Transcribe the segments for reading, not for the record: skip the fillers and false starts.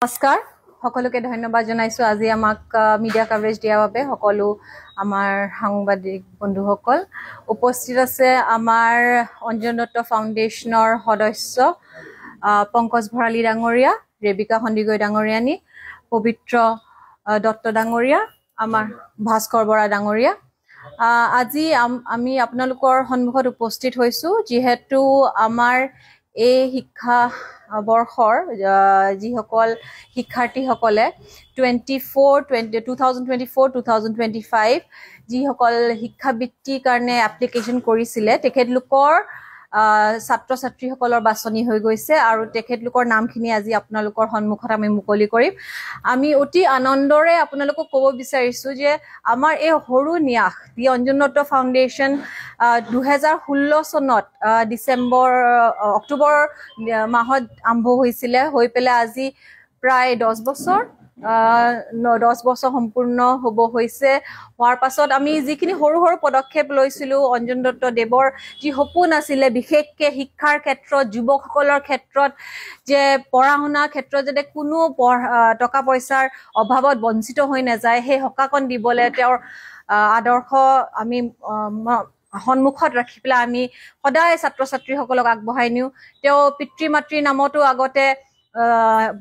নমস্কাৰ সকলোকে ধন্যবাদ জনাইছো আজি আমাক মিডিয়া কভাৰেজ দিয়াৰ বাবে সকলো আমাৰ সাংবাদিক বন্ধুসকল উপস্থিত আছে আমাৰ অঞ্জন দত্ত ফাউণ্ডেশ্যনৰ সদস্য পংকজ ভৰালী ডাঙৰীয়া ৰেবিকা সন্দিগৈ ডাঙৰীয়ানী পবিত্ৰ দত্ত ডাঙৰীয়া আমাৰ ভাস্কৰ বৰা ডাঙৰীয়া আজি আমি আপোনালোকৰ সন্মুখত উপস্থিত হৈছো যিহেতু আমাৰ এই শিক্ষা বৰ্ষৰ যিসকল শিক্ষাৰ্থীসকলে 2024-2025 যিসকল শিক্ষাবৃত্তিৰ কাৰণে এপ্লিকেশ্যন কৰিছিলে তেখেতলোকৰ ছাত্ৰ ছাত্ৰীসকলৰ বাছনি হৈ গৈছে আৰু তেখেতলোকৰ নামখিনি আজি আপোনালোকৰ সন্মুখত আমি মুকলি কৰিম আমি অতি আনন্দৰে আপোনালোকক ক'ব বিচাৰিছো যে আমাৰ এই সৰু ন্যাস দি অঞ্জন দত্ত ফাউণ্ডেশ্যন 2016 চনত অক্টোবৰ মাহত আৰম্ভ হৈছিলে হৈ পেলাই আজি প্ৰায় 10 বছৰ সম্পূৰ্ণ হ'ব হৈছে হোৱাৰ পাছত আমি যিখিনি সৰু সৰু পদক্ষেপ লৈছিলো অঞ্জন দত্ত দেৱৰ যি সপোন আছিলে বিশেষকৈ শিক্ষাৰ ক্ষেত্ৰত যুৱকসকলৰ ক্ষেত্ৰত যে পঢ়া শুনাৰ ক্ষেত্ৰত যাতে কোনো টকা পইচাৰ অভাৱত বঞ্চিত হৈ নাযায় সেই সকাহকণ দিবলৈ তেওঁৰ আদৰ্শ আমি সন্মুখত ৰাখি পেলাই আমি সদায় ছাত্ৰ ছাত্ৰীসকলক আগবঢ়াই নিওঁ তেওঁ পিতৃ মাতৃৰ নামতো আগতে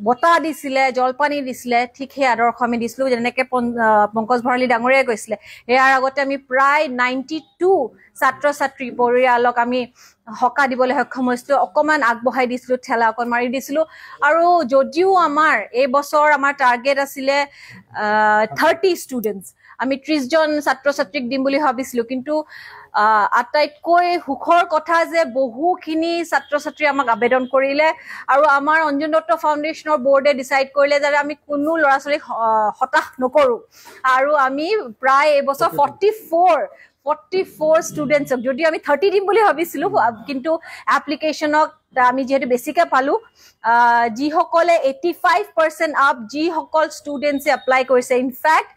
বটা দিছিলে জলপানী দিছিলে ঠিক সেই আদৰ্শ আমি দিছিলোঁ যেনেকৈ পংকজ ভৰালী ডাঙৰীয়াই কৈছিলে ইয়াৰ আগতে আমি প্ৰায় 92 ছাত্ৰ ছাত্ৰী পৰিয়ালক আমি সকাহ দিবলৈ সক্ষম হৈছিলোঁ অকণমান আগবঢ়াই দিছিলোঁ ঠেলা অকণ মাৰি দিছিলোঁ আৰু যদিও আমাৰ এই বছৰ আমাৰ টাৰ্গেট আছিলে 30 ষ্টুডেণ্টছ আমি 30 জন ছাত্ৰ ছাত্ৰীক দিম বুলি ভাবিছিলোঁ কিন্তু আটাইতকৈ সুখৰ কথা যে বহুখিনি ছাত্ৰ ছাত্ৰী আমাক আবেদন কৰিলে আৰু আমাৰ অঞ্জন দত্ত ফাউণ্ডেশ্যনৰ বৰ্ডে ডিচাইড কৰিলে যে আমি কোনো ল'ৰা ছোৱালীক হতাশ নকৰোঁ আৰু আমি প্ৰায় এইবছৰ 44 ষ্টুডেণ্টছক যদিও আমি 30 দিম বুলি ভাবিছিলোঁ কিন্তু এপ্লিকেশ্যনক আমি যিহেতু বেছিকৈ পালোঁ যিসকলে 85% আপ যিসকল ষ্টুডেণ্টছে এপ্লাই কৰিছে ইনফেক্ট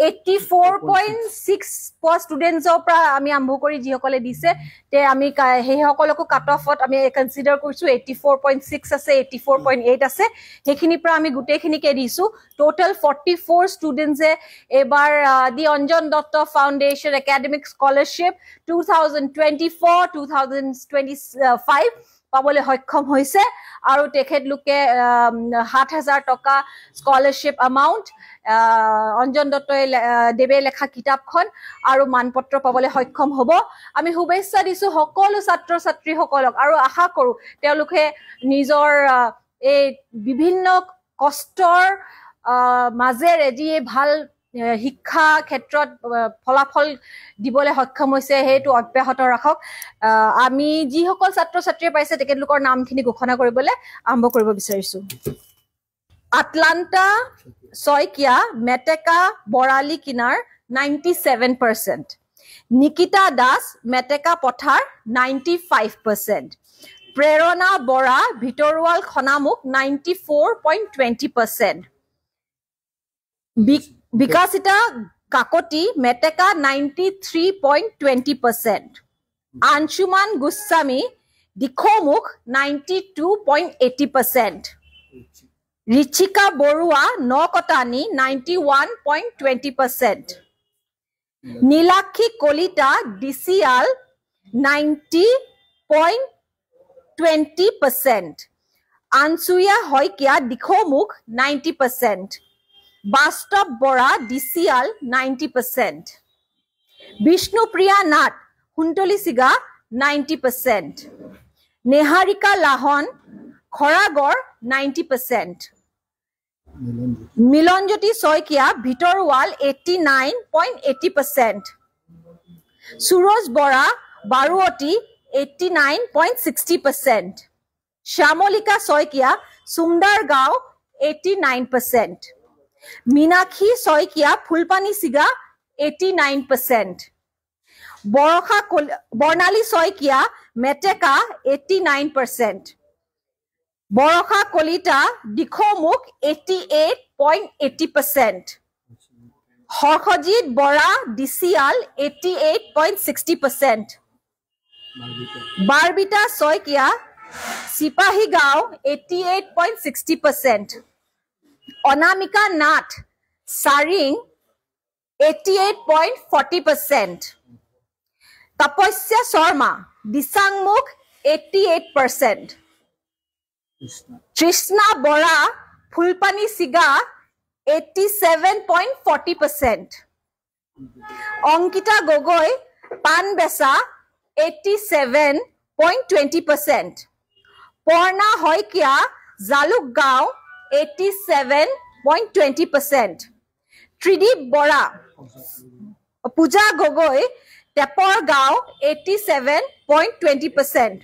84.6 ষ্টুডেণ্টছৰ পৰা আমি আৰম্ভ কৰি যিসকলে দিছে তে আমি সেইসকলকো কাট অফত আমি কনচিডাৰ কৰিছোঁ 84.6 আছে 84.8 আছে সেইখিনিৰ পৰা আমি গোটেইখিনিকে দিছোঁ টোটেল 44 ষ্টুডেণ্টছে এইবাৰ the Anjan Dutta foundation academic scholarship 2024-2025 পাবলৈ সক্ষম হৈছে আৰু তেখেতলোকে 7,000 টকা স্কলাৰশ্বিপ এমাউণ্ট অঞ্জন দত্তই দেৱে লেখা কিতাপখন আৰু মানপত্ৰ পাবলৈ সক্ষম হ'ব আমি শুভেচ্ছা দিছোঁ সকলো ছাত্ৰ ছাত্ৰীসকলক আৰু আশা কৰোঁ তেওঁলোকে নিজৰ এই বিভিন্ন কষ্টৰ মাজেৰে যি ভাল শিক্ষা ক্ষেত্ৰত ফলাফল দিবলৈ সক্ষম হৈছে সেইটো অব্যাহত ৰাখক আমি যিসকল ছাত্ৰ ছাত্ৰীয়ে পাইছে তেখেতলোকৰ নামখিনি ঘোষণা কৰিবলৈ আৰম্ভ কৰিব বিচাৰিছোঁ আটলান্টা শইকীয়া মেটেকা বৰালী কিনাৰ 97%, নিকিতা দাস মেটেকা পথাৰ 95%, প্ৰেৰণা বৰা ভিতৰুৱাল খনামুখ 94.20%, বিকাশিতা কাকতি মেটেকা 93.20%, আনশুমান গোস্বামী দিখৌমুখ 92.80%, ৰিচিকা বৰুৱা নকটানী 91.20%, নীলাক্ষী কলিতা ডিচিয়াল 90.20%, আনসুয়া শইকীয়া দিখৌমুখ 90%, বাস্তৱ বৰা ডিচিয়াল 90%, বিষ্ণুপ্ৰিয়া নাথ সুন্তলিচিগা 90%, নেহাৰিকা লাহন খৰাগড় 90%, মিলনজ্যোতি শইকীয়া ভিতৰুৱাল 89.80%, সুৰজ বৰা বাৰুৱতী 89.60%, শ্যামলিকা শইকীয়া সুমদাৰ গাঁও 89%, মীনাক্ষী শইকীয়া ফুলপানী চিগা 89%, বৰ্ণালী শইকীয়া মেটেকা 89%, বৰষা কলিতা দিখৌমুখ 88.80%, হৰ্ষজিৎ বৰা ডিচিয়াল 88.60%, বাৰবিতা শইকীয়া চিপাহী গাঁও 88.60%, Anamika Nath, Saring, 88.40%. Taposya Sharma, Disangmukh, 88%. Trishna Bora, Phulpani Siga, 87.40%. Ankita Gogoi, Panbesa, 87.20%. Porna Hoikia, Zalukgaon, 87.20%. Tridip Bora, Puja Gogoi, Teporgao, 87.20%.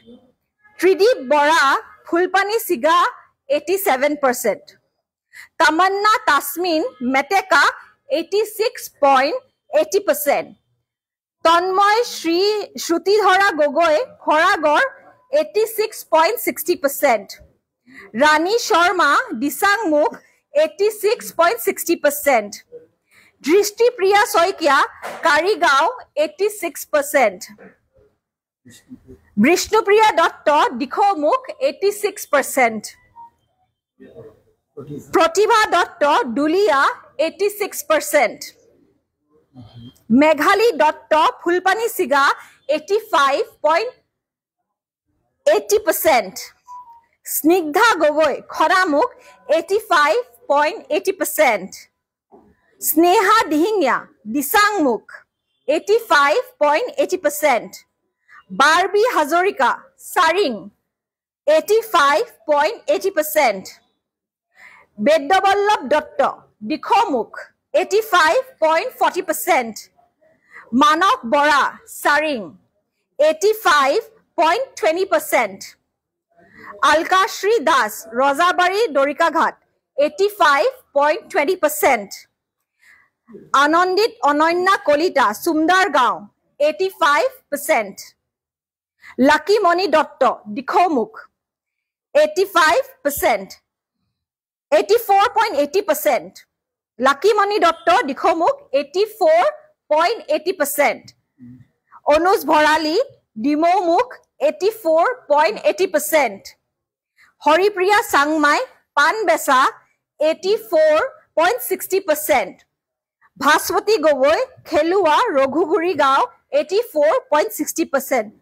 Tridip Bora, Phulpani Siga, 87%. Tamanna Tasmin, Meteka, 86.80%. Tonmoy Shrutidhara Gogoi, Khoragor, 86.60%. Rani Sharma, Disangmukh, 86.60%. Drishti Priya Soikia, Karigao, 86%. Brishnupriya Datta, Dikhomukh, 86%. Pratibha Datta, Dulia, 86%. Meghali Datta, Phulpani Siga, 85.80%. Snigdha Gogoi, Khoramukh, 85.80%. Sneha Dihingya, Disangmukh, 85.80%. Barbie Hazorika, Saring, 85.80%. Bedavallabh Datta, Dikhomukh, 85.40%. Manak Bora, Saring, 85.20%. Alkashri Das, Rosabari Dorikaghat, 85.20%. Anandit Anonya Kolita, Sumdargaon, 85%. Lucky Moni Datta, Dikhomukh, 85%. 84.80%. Lucky Moni Datta, Dikhomukh, 84.80%. Onus Bharali, Dimomukh, 84.80%. Horipriya Sangmai, Panbesa, 84.60%. Bhaswati Gogoi, Khelua, Roghuguri Gao, 84.60%.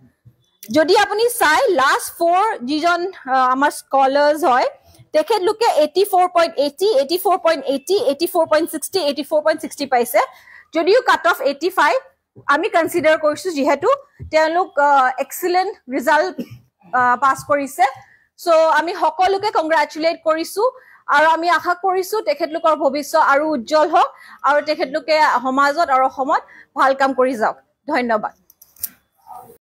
Jodi apuni sai last 4 jijon amar scholars hoy tekhet luke 84.80 84.80 84.60 84.60 paise jodi you cut off 85 ami consider korisu jihetu teluk excellent result pass korise so ami hokoluke congratulate korisu aru ami akha korisu tekhet lukor bhovishya aru ujjol hok aru tekhet luke homajot aru homot bhal kam kori jaok dhonnobad